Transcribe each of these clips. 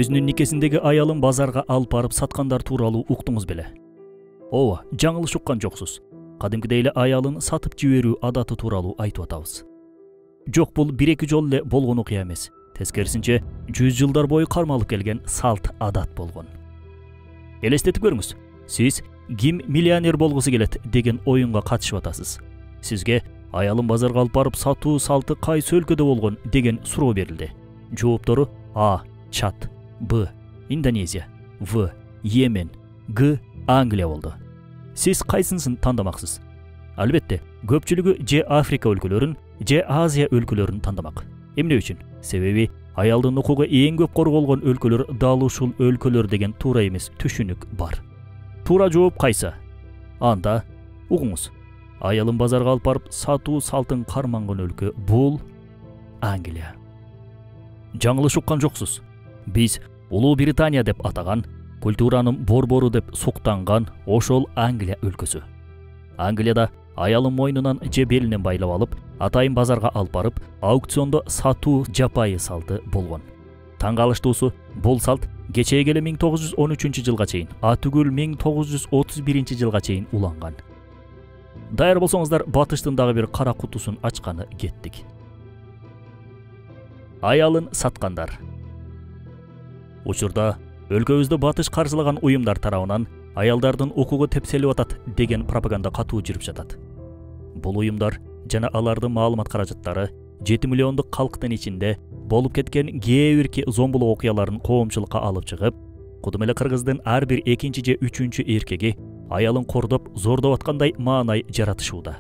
өзүнүн никесиндеги аялын базарга алып барып саткандар тууралуу уктуңуз беле? Ооба, жаңылыш уккан жоксуз. Кадимкидей эле аялын сатып жиберүү адаты тууралуу айтып атабыз. Жок, бул 1-2 жолу эле болгон окуя эмес. Тескерисинче, 100 жылдар бою кармалып келген салт адат болгон. Элестетип көрүңүз. Сиз ким миллионер болгусу келет деген оюнга катышып атасыз. Сизге аялын базарга алып барып сатуу салты кайсы өлкөдө болгон деген суроо берилди. Жооптору: А. Чад, Б. Индонезия, В. Йемен, Г. Англия болду. Сиз кайсынысын тандамаксыз? Албетте, көпчүлүгү же Африка өлкөлөрүн, же Азия өлкөлөрүн тандамак. Эмне үчүн? Себеби аялдын укугу эң көп корголгон өлкөлөр дал ушул өлкөлөр деген туура эмес түшүнүк бар. Туура жооп кайсы? Анда угуңуз. Аялын базарга алып барып сатуу салтын карманган өлкө бул Англия. Жаңылыш уккан жоксуз. Биз Улуу Британия деп атаган, культуранын борбору деп суктанган ошол Англия өлкөсү. Англияда аялын мойнунан же белинен байлап алып, атайын базарга алып барып, аукциондо сатуу жапайы салты болгон. Таң калыштуусу, бул салт кечээги эле 1913 жылга чейин, түгүл 1931 жылга чейин уланган. Даяр болсоңуздар, батыштын дагы бир кара кутусун ачканы кеттик. Аялын саткандар. Учурда өлкөбүздө батыш каржылаган уюмдар тарабынан аялдардын укугу тепселип атат деген пропаганда катуу жүрүп жатат. Бул уюмдар жана алардын маалымат каражаттары 7 миллиондук калктын ичинде болуп кеткен кээ бирки зомбулук окуяларын коомчулукка алып чыгып, кудум эле кыргыздын ар бир экинчи же үчүнчү эркеги аялын кордоп, зордоп аткандай маанай жаратышууда.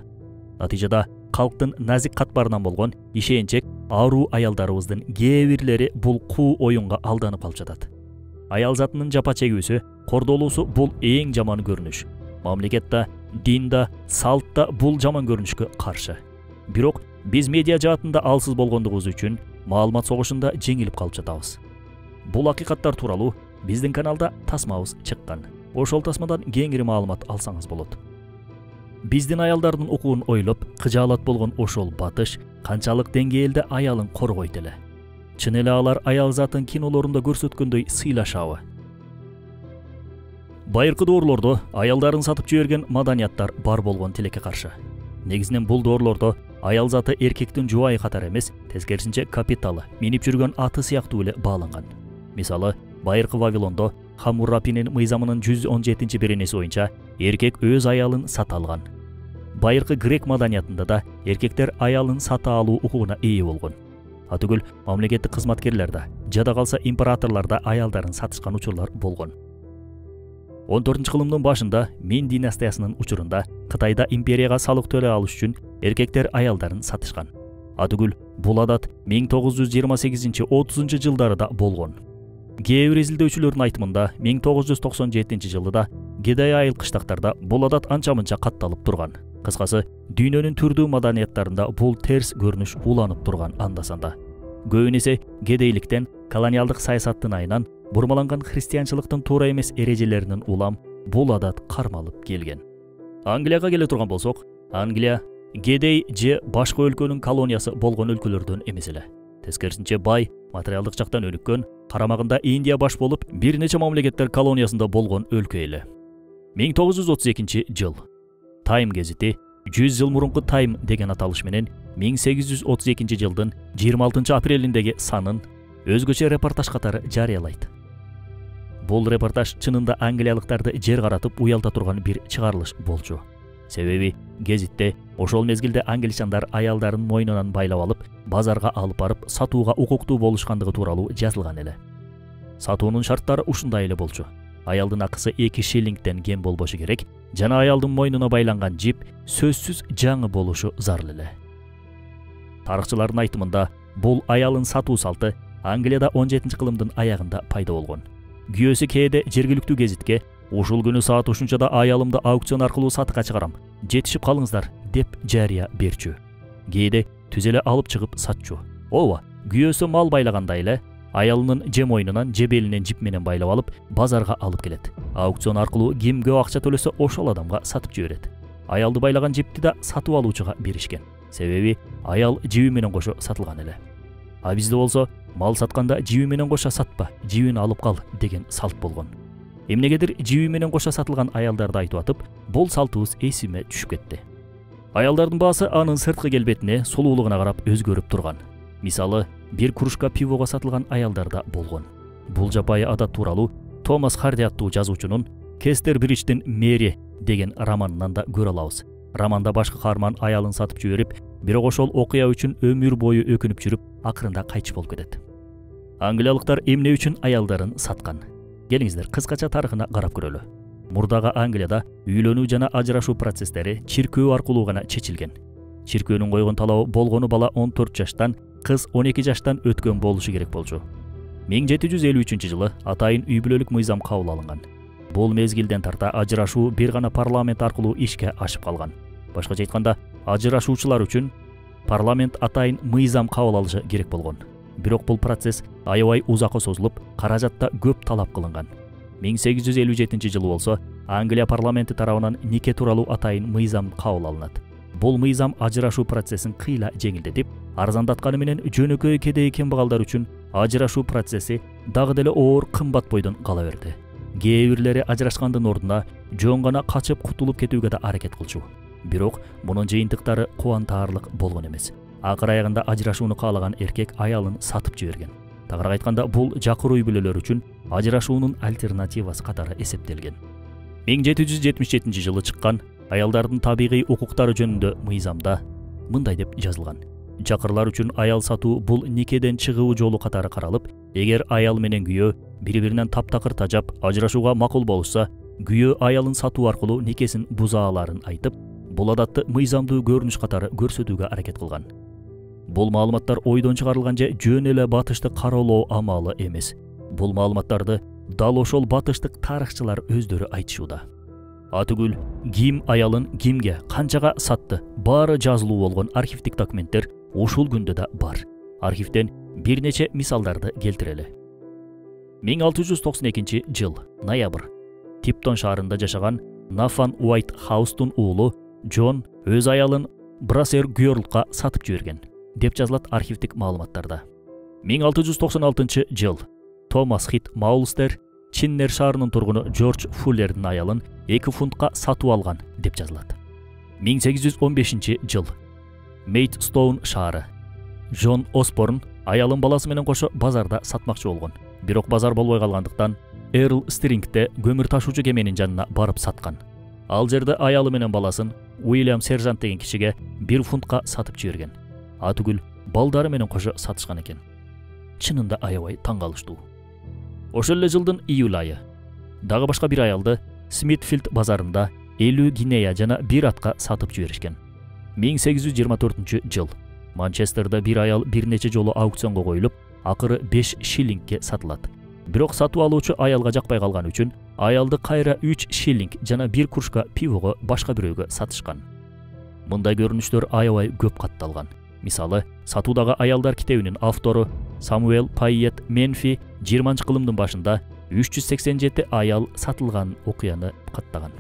Натыйжада калктын назик катмарынан болгон ишенчек, аруу аялдарыбыздын кээ бирлери бул куу оюнга алданып калып жатат. Аял затынын жапа чегүүсү, кордолуусу бул эң жаман көрүнүш. Мамлекетте, динде, салтта бул жаман көрүнүшкө каршы. Бирок биз медиа жаатында алсыз болгондугубуз үчүн маалымат согушунда жеңилип калып жатабыз. Бул акыйкаттар тууралуу биздин каналда тасмабыз чыккан. Ошол тасмадан кеңири маалымат алсаңыз болот. Биздин аялдардын укугун ойлоп, кыжаалат болгон ошол батыш канчалык деңгээлде аялын коргойт эле. Чын эле алар аял затын кинолорунда көрсөткөндөй сыйлашабы? Байыркы доорлордо аялдарын сатып жиберген маданияттар бар болгон тилекке каршы. Негизинен бул доорлордо аял заты эркектин жубайы катары эмес, тескерисинче капиталы, минип жүргөн аты сыяктуу эле бааланган. Мисалы, байыркы Вавилондо Хаммурапинин мыйзамынын 117 беренеси боюнча эркек өз аялын сата алган. Байыркы грек маданиятында да эркектер аялын сата алуу укугуна ээ болгон. Түгүл мамлекеттик кызматкерлер да, жада калса императорлор да аялдарын сатышкан учурлар болгон. 14-кылымдын башында Мин династиясынын учурунда Кытайда империяга салык төлөй алыш үчүн эркектер аялдарын сатышкан. Түгүл бул адат 1928-30 жылдарда болгон. Кээ бир изилдөөчүлөрдүн айтымында 1997 жылында Гедай айыл кыштактарда бул адат анча-мынча катталып турган. Кыскасы, дүйнөнүн түрдүү маданияттарында бул терс көрүнүш уланып турган анда-санда. Көбүн эсе кедейликтен, колониалдык саясаттын айынан, бурмаланган христианчылыктын туура эмес эрежелеринин улам бул адат кармалып келген. Англияга келе турган болсок, Англия кедей же башка өлкөнүн колониясы болгон өлкөлөрдөн эмес эле. Тескерисинче бай, материалдык жактан өнүккөн, карамагында Индия баш болуп, бир нече мамлекеттер колониясында болгон өлкө эле. 1932 жыл. Time гезити 100 жыл мурунку Time деген аталыш менен 1832 жылдын 26 апрелиндеги санын өзгөчө репортаж катары жарыялайт. Бул репортаж чынында англиялыктарды жер каратып уялта турган бир чыгарылыш болчу. Себеби гезитте ошол мезгилде англичандар аялдарын мойнунан байлап алып, базарга алып барып, сатууга укуктуу болушкандыгы тууралуу жазылган эле. Сатуунун шарттары ушундай эле болчу. Аялдын акысы 2 шиллингден кем болбошу керек, жана аялдын мойнуна байланган жип сөзсүз жаңы болушу зарыл эле. Тарыхчылардын айтымында, бул аялын сатуу салты Англияда 17-кылымдын аягында пайда болгон. Күйөөсү кээде жергиликтүү гезитке ушул күнү саат ушунчада аялымды аукцион аркылуу сатыкка чыгарам, жетишип калыңыздар деп жарыя берчү. Кээде түз эле алып чыгып сатчу. Ооба, күйөөсү мал байлагандай эле аялынын же мойнунан же белинен жип менен байлап алып, базарга алып келет. Аукцион аркылуу ким көп акча төлөсө ошол адамга сатып жиберет. Аялды байлаган жипти да сатып алуучуга беришкен. Себеби аял жиби менен кошо сатылган эле. Бизде болсо Мал сатканда жиби менен кошо сатпа, жибин алып кал деген салт болгон. Эмнегедир жиби менен кошо сатылган аялдарды айтып атып, бул салтыбыз эсиме түшүп кетти. Аялдардын баасы анын сырткы келбетине, сулуулугуна карап өзгөрүп турган. Мисалы, бир кружка пивого сатылган аялдарда болгон. Бул жапайы адат тууралуу Томас Харди аттуу жазуучунун Кестербридждин Мэри деген романынан да көрө алабыз. Романда башкы каарман аялын сатып жиберип, бирок ошол окуя үчүн өмүр бою өкүнүп жүрүп, акырында кайтыш болуп кетет. Англиялыктар эмне үчүн аялдарын саткан? Келиңиздер, кыскача тарыхына карап көрөлү. Мурдагы Англияда үйлөнүү жана ажырашуу процесстери чиркөө аркылуу гана чечилген. Чиркөөнүн койгон талабы болгону бала 14 жаштан, кыз 12 жаштан өткөн болушу керек болчу. 1753-жылы атайын үй бүлөлүк мыйзам кабыл алынган. Бул мезгилден тарта ажырашуу бир гана парламент аркылуу ишке ашып калган. Башкача айтканда, ажырашуучулар үчүн парламент атайын мыйзам кабыл алышы керек болгон. Бирок бул процесс аябай узакка созулуп, каражатта көп талап кылынган. 1857-жылы болсо, Англия парламенти тарабынан нике тууралуу атайын мыйзам кабыл алынат. Бул мыйзам ажырашуу процессин кыйла жеңилдетип, арзандатканы менен жөнөкөй кедей кембагалдар үчүн ажырашуу процесси дагы деле оор кымбат бойдон кала берди. Кээ бирлери ажырашкандын ордуна жөн гана качып кутулуп кетүүгө да аракет кылчу. Бирок мунун жыйынтыктары кубантаарлык болгон эмес. Акыр аягында ажырашууну каалаган эркек аялын сатып жиберген. Тагыраак айтканда, бул жакыр үй бүлөлөр үчүн ажырашуунун альтернативасы катары эсептелген. 1777-жылы чыккан аялдардын табигый укуктары жөнүндө мыйзамда мындай деп жазылган: жакырлар үчүн аял сатуу бул никеден чыгуу жолу катары каралып, эгер аял менен күйөө бири-биринен таптакыр тажап ажырашууга макул болушса, күйөө аялын сатуу аркылуу никесин бузааларын айтып, бул адатты мыйзамдуу көрүнүш катары көрсөтүүгө аракет кылган. Бул маалыматтар ойдон чыгарылган же жөн эле батыштык кароолоо амалы эмес. Бул маалыматтарды дал ошол батыштык тарыхчылар өздөрү айтышууда. Атүгүл ким аялын кимге канчага сатты баары жазылуу болгон архивдик документтер ушул күндө да бар. Архивден бир нече мисалдарды келтирели. 1692-жыл ноябрь Типтон шаарында жашаган Нафан Уайт Хаустун уулу Джон өз аялын Брасер Гёрлка сатып жиберген деп жазылат архивдик маалыматтарда. 1696-жыл Томас Хит Маулстер Чиннер шаарынын тургуну Джордж Фуллердин аялын 2 фунтка сатып алган деп жазылат. 1815-жыл Мейдстоун шаары Джон Осборн аялын баласы менен кошо базарда сатмакчы болгон. Бирок базар болбой калгандыктан Эрл Стрингте көмүр ташуучу кеменин жанына барып саткан. Ал жерде аялы менен баласын Уильям Сержант деген кишиге 1 фунтка сатып жиберген. Атүгүл балдары менен кошо сатышкан экен. Чынында аябай таң калыштуу. Ошол эле жылдын июль айы дагы башка бир аялды Смитфилд базарында 50 гинея жана 1 атка сатып жиберишкен. 1824-жыл Манчестерде бир аял бир нече жолу аукционго коюлуп, акыры 5 шиллингке сатылат. Бирок сатып алуучу аялга жакпай калган үчүн аялды кайра 3 шиллинг жана 1 кружка пивого башка бирөөгө сатышкан. Мындай көрүнүштөр аябай көп катталган. Мисалы, сатуудагы аялдар китебинин автору Самуэл Пайет Менфи 20-кылымдын башында 387 аял сатылган окуяны каттаган.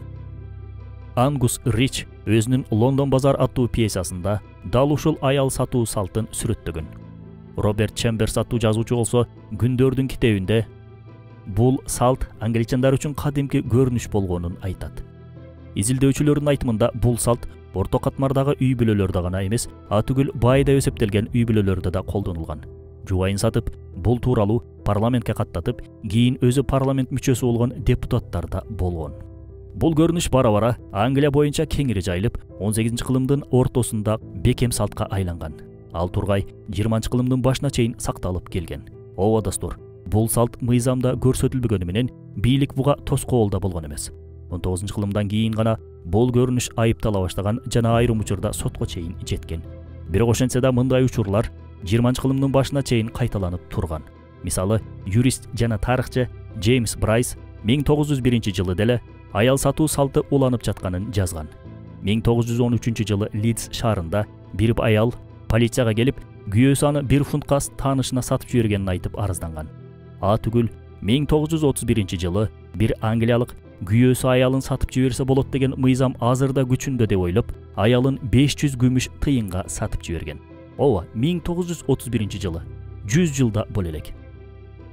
Ангус Рич өзүнүн Лондон базар аттуу пьесасында дал ушул аял сатуу салтын сүрөттөгөн. Роберт Чемберс аттуу жазуучу болсо Күндөрдүн китебинде бул салт англичандар үчүн кадимки көрүнүш болгонун айтат. Изилдөөчүлөрдүн айтымында бул салт орто катмардагы үй бүлөлөрдө гана эмес, атүгүл бай деп эсептелген үй бүлөлөрдө да колдонулган. Жубайын сатып, бул тууралуу парламентке каттатып, кийин өзү парламент мүчөсү болгон депутаттар да болгон. Бул көрүнүш бара-бара Англия боюнча кеңири жайылып, 18-кылымдын ортосунда бекем салтка айланган. Ал тургай 20-кылымдын башына чейин сакталып келген. Ооба достор, бул салт мыйзамда көрсөтүлбөгөнү менен бийлик буга тоскоол да болгон эмес. 19-кылымдан кийин гана бул көрүнүш айыптала баштаган жана айрым учурда сотко чейин жеткен. Бирок ошентсе да мындай учурлар 20-кылымдын башына чейин кайталанып турган. Мисалы, юрист жана тарыхчы Джеймс Брайс 1901-жылы деле аял сатуу салты уланып жатканын жазган. 1913-жылы Лидс шаарында бир аял полицияга келип, күйөөсү аны 1 фунтка таанышына сатып жибергенин айтып арызданган. Түгүл 1931-жылы бир англиялык күйөөсү аялын сатып жиберсе болот деген мыйзам азырда күчүндө деп ойлоп, аялын 500 күмүш тыйынга сатып жиберген. Ооба, 1931-жылы 100 жылда боло элек.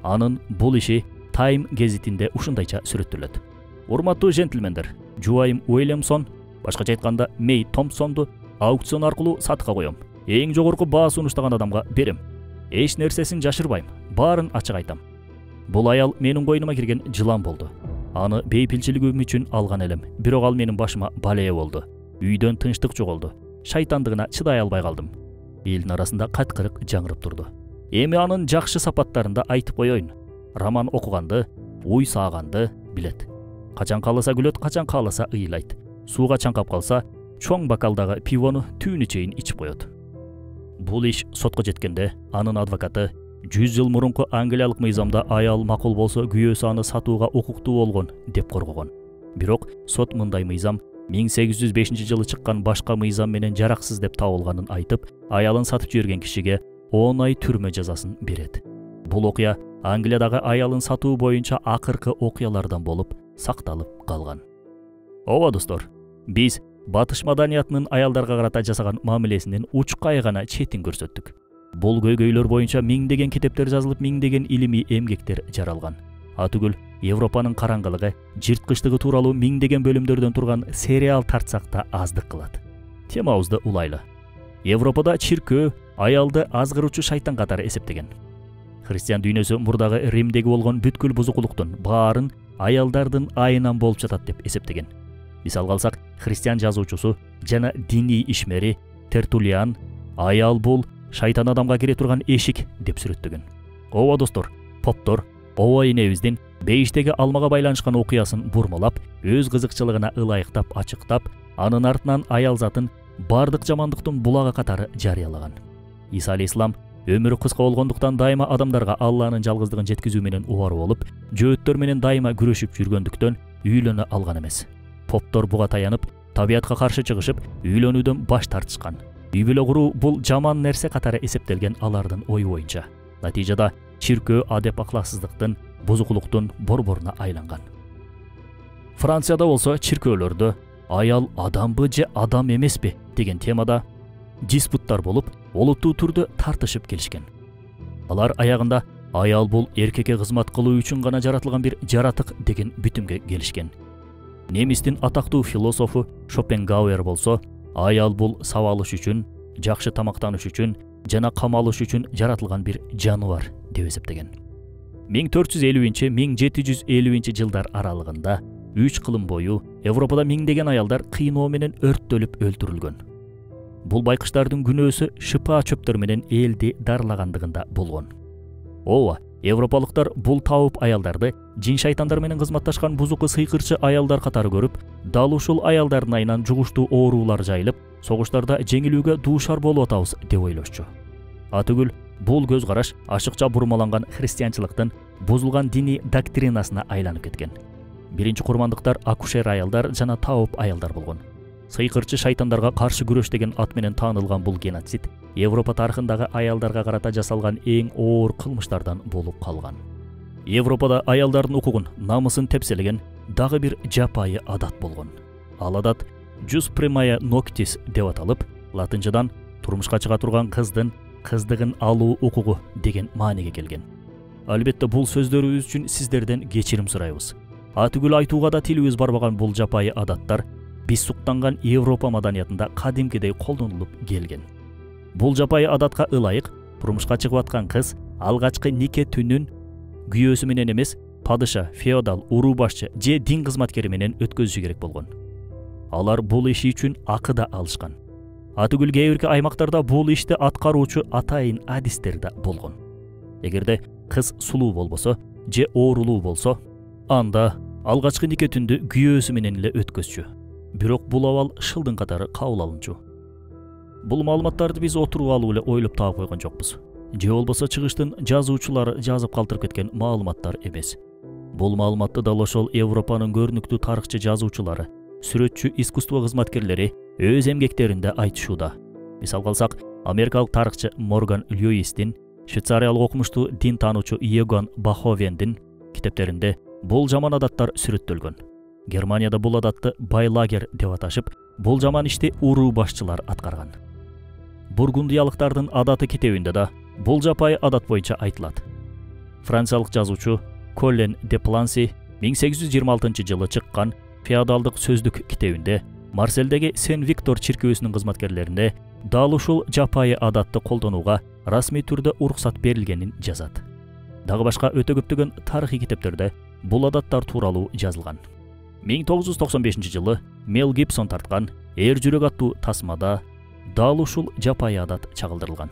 Анын бул иши Time гезитинде ушундайча сүрөттөлөт. Урматтуу джентльмендер, Жуайм Уильямсон, башкача айтканда Мэй Томпсонду аукцион аркылуу сатыкка коём. Эң жогорку баа сунуштаган адамга берем. Эч нерсесин жашырбайм, баарын ачык айтам. Бул аял менин койнума кирген жылан болду. Аны бейпилчилигим үчүн алган элем, бирок ал менин башыма балея болду. Үйдөн тынчтык жоголду. Шайтандыгына чыдай албай калдым. Элдин арасында кайткырык жаңырып турду. Эми анын жакшы сапаттарында айтып коеюн. Роман окуганды, уй сааганды билет. Качан кааласа күлөт, качан кааласа ыйлайт. Сууга чаңкап калса, чоң бокалдагы пивону түүнү чейин ичип коет. Бул иш сотко жеткенде, анын адвокаты 100 жыл мурунку англиялык мыйзамда аял макул болсо күйөөсү аны сатууга укуктуу болгон деп коргогон. Бирок сот мындай мыйзам 1805 жылы чыккан башка мыйзам менен жараксыз деп табылганын айтып, аялын сатып жиберген кишиге 10 ай түрмө жазасын берет. Бул окуя Англиядагы аялын сатуу боюнча акыркы окуялардан болуп сакталып калган. Ооба достор, биз батыш маданиятынын аялдарга карата жасаган мамилесинин учкай гана четин көрсөттүк. Бул көйгөйлөр боюнча миңдеген китептер жазылып, миңдеген илимий эмгектер жаралган. Атүгүл Европанын караңгылыгы, жырткычтыгы тууралуу миңдеген бөлүмдөрдөн турган сериал тартсак да аздык кылат. Темабызды улайлы. Европада чиркөө аялды азгыруучу шайтан катары эсептеген. Христиан дүйнөсү мурдагы Римдеги болгон бүткүл бузукулуктун баарын аялдардын айынан болуп жатат деп эсептеген. Мисалга алсак, христиан жазуучусу жана диний ишмери Тертулиан аял бул шайтан адамга кире турган эшик деп сүрөттөгөн. Ооба достор, поптор ооба энебиздин бейиштеги алмага байланышкан окуясын бурмалап, өз кызыкчылыгына ылайыктап ачыктап, анын артынан аял затын бардык жамандыктын булагы катары жарыялаган. Иса алейхисалам өмүрү кыска болгондуктан дайыма адамдарга Алланын жалгыздыгын жеткизүү менен убар болуп, жөөттөр менен дайыма күрөшүп жүргөндүктөн үйлөнө алган эмес. Поптор буга таянып, табиятка каршы чыгышып, үйлөнүүдөн баш тартышкан. Үй бүлө куруу бул жаман нерсе катары эсептелген алардын ою боюнча. Натыйжада чиркөө адеп акылаксыздыктын, бузукулуктун борборуна айланган. Францияда болсо чиркөөлөрдө аял адамбы же адам эмеспи деген темада диспуттар болуп, олуттуу түрдө тартышып келишкен. Алар аягында аял бул эркекке кызмат кылуу үчүн гана жаратылган бир жаратык деген бүтүмгө келишкен. Немистин атактуу философу Шопенгауэр болсо, аял бул сабалыш үчүн, жакшы тамактаныш үчүн жана камалыш үчүн жаратылган бир жаныбар деп эсептеген. 1450-1750 жылдар аралыгында 3 кылым бою Европада миңдеген аялдар кыйноо менен өрттөлүп өлтүрүлгөн. Бул байкыштардын күнөөсү шыпа чөптөр менен элди дарлагандыгында болгон. Ооба, европалыктар бул табып аялдарды жин шайтандар менен кызматташкан бузуку сыйкырчы аялдар катары көрүп, дал ушул аялдардын айынан жугуштуу оорулар жайылып, согуштарда жеңилүүгө дуушар болуп атабыз деп ойлошчу. Атүгүл бул көз караш ашыкча бурмаланган христианчылыктын бузулган диний доктринасына айланып кеткен. Биринчи курмандыктар акушер аялдар жана табып аялдар болгон. Сыйкырчы шайтандарга каршы күрөш деген ат менен таанылган бул геноцид Европа тарыхындагы аялдарга карата жасалган эң оор кылмыштардан болуп калган. Европада аялдардын укугун, намысын тепселеген дагы бир жапайы адат болгон. Ал адат jus primaya noctis деп аталып, латынчадан турмушка чыга турган кыздыгын алуу укугу деген маанеге келген. Албетте бул сөздөрүбүз үчүн сиздерден кечирим сурайбыз. Атүгүл айтууга да тилибиз барбаган бул жапайы адаттар биз суктанган Европа маданиятында кадимкидей колдонулуп келген. Бул жапайы адатка ылайык турмушка чыгып аткан кыз алгачкы нике түнүн күйөөсү менен эмес, падыша, феодал, уруу башчы же дин кызматкери менен өткөзүшү керек болгон. Алар бул иши үчүн акы да алышкан. Атүгүл кээ бирки аймактарда бул ишти аткаруучу атайын адистер да болгон. Эгерде кыз сулуу болбосо же оорулуу болсо, анда алгачкы нике түндү күйөөсү менен эле өткөзчү. Бирок бул абал шылдың катары кабыл алынчу. Бул маалыматтарды биз отуруп алып эле ойлоп таап койгон жокпуз. Же болбосо чыгыштын жазуучулары жазып калтырып кеткен маалыматтар эмес. Бул маалыматты дал ошол Европанын көрүнүктүү тарыхчы жазуучулары, сүрөтчү искусство кызматкерлери өз эмгектеринде айтышууда. Мисалга алсак, америкалык тарыхчы Морган Льюистин, швейцариялык окумуштуу дин таануучу Иоганн Баховендин китептеринде бул жаман адаттар сүрөттөлгөн. Германияда бул адатты байлагер деп аташып, бул жаман ишти уруу башчылар аткарган. Бургундиялыктардын адаты китебинде да бул жапайы адат боюнча айтылат. Франциялык жазуучу Коллен де Планси 1826 чыккан феодалдык сөздүк китебинде Марсельдеги Сен-Виктор чиркөөсүнүн кызматкерлерине дал ушул жапайы адатты колдонууга расмий түрдө уруксат берилгенин жазат. Дагы башка өтө көптөгөн тарыхый китептерде бул адаттар тууралуу жазылган. 1995 жылы Мел Гибсон тарткан Эр жүрөк аттуу тасмада дал ушул жапайы адат чагылдырылган.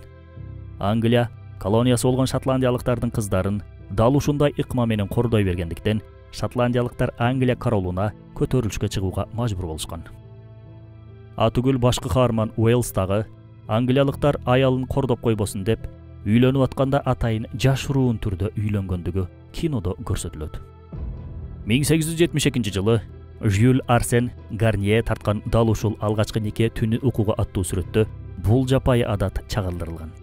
Англия колониясы болгон шотландиялыктардын кыздарын дал ушундай ыкма менен кордой бергендиктен шотландиялыктар Англия королуна көтөрүлүшкө чыгууга мажбур болушкан. Атүгүл башкы каарман Уэльстагы англиялыктар аялын кордоп койбосун деп үйлөнүп атканда атайын жашыруун түрдө үйлөнгөндүгү кинодо көрсөтүлөт. 1872 жылы Жюль Арсен Гарнье тарткан дал ушул алгачкы нике түнү укуга аттуу сүрөттө бул жапайы адат чагылдырылган.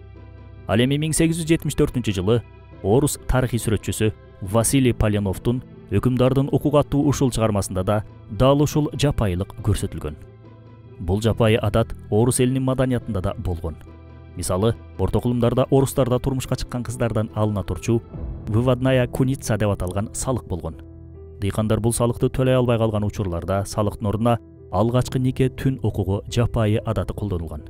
Ал эми 1874 жылы орус тарыхый сүрөтчүсү Василий Поляновдун өкүмдардын укуга аттуу ушул чыгармасында да дал ушул жапайылык көрсөтүлгөн. Бул жапайы адат орус элинин маданиятында да болгон. Мисалы, орто кылымдарда орустарда турмушка чыккан кыздардан алына турчу выводная куница деп аталган салык болгон. Дыйкандар бул салыкты төлөй албай калган учурларда салыктын ордуна алгачкы нике түн укугу жапайы адаты колдонулган.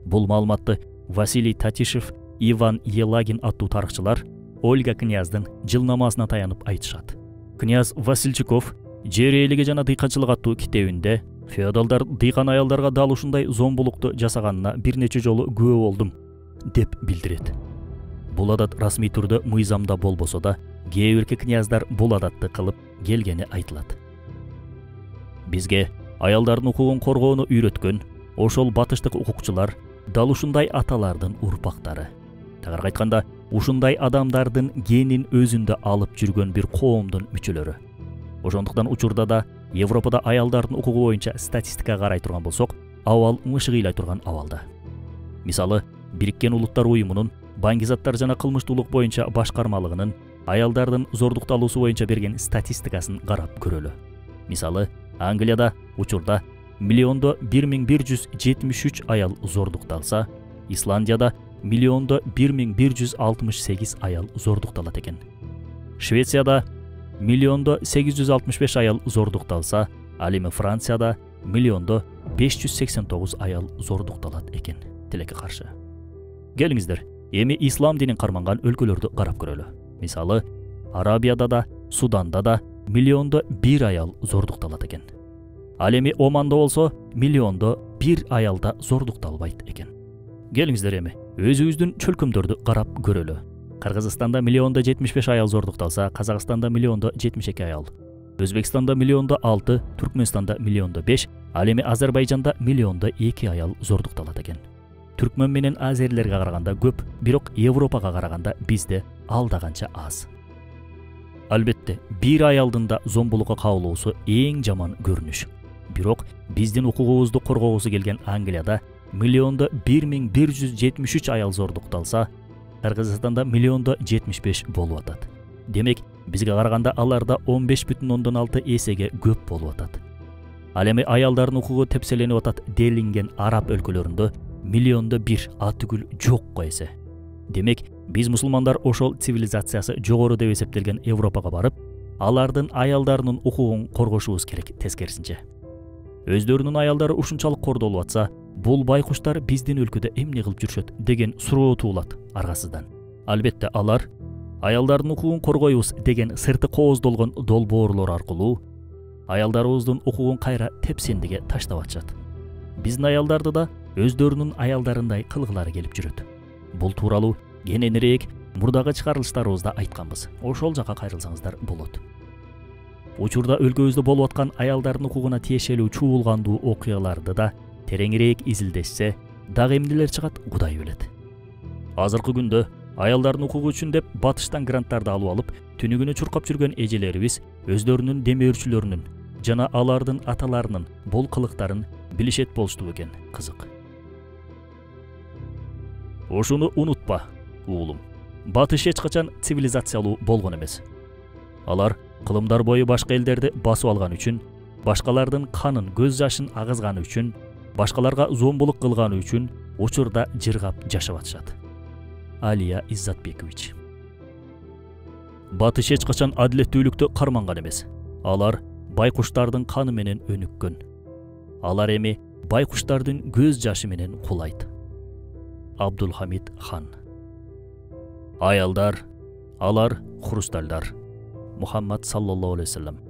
Бул маалыматты Василий Татишев, Иван Елагин аттуу тарыхчылар Ольга князьдын жылнамасына таянып айтышат. Князь Васильчиков жер ээлиги жана дыйканчылык аттуу китебинде феодалдар дыйкан аялдарга дал ушундай зомбулукту жасаганына бир нече жолу күбө болдум деп билдирет. Бул адат расмий түрдө мыйзамда болбосо да, кээ бирки князьдар бул адатты кылып келгени айтылат. Бизге аялдардын укугун коргоону үйрөткөн ошол батыштык укукчулар дал ушундай аталардын урпактары. Тагыраак айтканда, ушундай адамдардын генин өзүндө алып жүргөн бир коомдун мүчөлөрү. Ошондуктан учурда да Европада аялдардын укугу боюнча статистика карай турган болсок, абал мышыгыйлай турган абалда. Мисалы, Бириккен Улуттар уюмунун баңгизаттар жана кылмыштуулук боюнча башкармалыгынын аялдардын зордукталуусу боюнча берген статистикасын карап көрөлү. Мисалы, Англияда учурда миллиондо 1173 аял зордукталса, Исландияда миллиондо 1168 аял зордукталат экен. Швецияда миллиондо 865 аял зордукталса, ал эми Францияда миллиондо 589 аял зордукталат экен. Тилекке каршы. Келиңиздер, эми ислам динин карманган өлкөлөрдү карап көрөлү. Мисалы, Арабияда да, Суданда да миллиондо 1 аял зордукталат экен. Ал эми Оманда болсо миллиондо 1 аялда зордукталбайт экен. Келиңиздер эми өзүбүздүн чөлкөмдөрдү карап көрөлү. Кыргызстанда миллиондо 75 аял зордукталса, Казакстанда миллиондо 72 аял. Өзбекстанда миллиондо 6, Түркмөнстанда миллиондо 5, ал эми Азербайжанда миллиондо 2 аял зордукталат экен. Түркмөн менен азерлерге караганда көп, бирок Европага караганда бизде алдаганча аз. Албетте, бир аялдын да зомбулукка кабылуусу эң жаман көрүнүш. Бирок биздин укугубузду коргоосу келген Англияда миллиондо 1173 аял зордукталса, Кыргызстанда миллиондо 75 болуп атат. Демек, бизге караганда аларда 15,6 эсеге көп болуп атат. Ал эми аялдардын укугу тепселенип атат делинген араб өлкөлөрүндө миллиондо 1 атүгүл жокко эсе. Демек, биз мусулмандар ошол цивилизациясы жогору деп эсептелген Европага барып, алардын аялдарынын укугун коргошубуз керек тескерисинче. Өздөрүнүн аялдары ушунчалык кордолуп атса, бул байкуштар биздин өлкөдө эмне кылып жүрүшөт деген суроо туулат аргасыздан. Албетте алар аялдардын укугун коргойбуз деген сырты кооздолгон долбоорлор аркылуу аялдарыбыздын укугун кайра тепсендиге таштап атышат. Биздин аялдарды да өздөрүнүн аялдарындай кылгылары келип жүрөт. Бул тууралуу кененирээк мурдагы чыгарылыштарыбызда айтканбыз. Ошол жака кайрылсаңыздар болот. Учурда өлкөбүздө болуп аткан аялдардын укугуна тиешелүү чуулгандуу окуяларды да тереңирээк изилдешсе, дагы эмнелер чыгат, Кудай билет. Азыркы күндө аялдардын укугу үчүн деп батыштан гранттарды алып алып, түнүгүнү чуркап жүргөн эжелерибиз өздөрүнүн демөөрчүлөрүнүн жана алардын аталарынын бул кылыктарын билишет болушту экен. Кызык. Ошону унутпа, уулум. Батыш эч качан цивилизациялуу болгон эмес. Алар кылымдар бою башка элдерди басып алган үчүн, башкалардын канын, көз жашын агызганы үчүн, башкаларга зомбулук кылганы үчүн учурда жыргап жашап атышат. Алия Иззатбекович. Батыш эч качан адилеттүүлүктү карманган эмес. Алар байкуштардын каны менен өнүккөн. Алар эми байкуштардын көз жашы менен кулайт. Абдулхамид хан. Аялдар, алар хрустальдар. Мухаммад саллаллаху алейхи вассалам.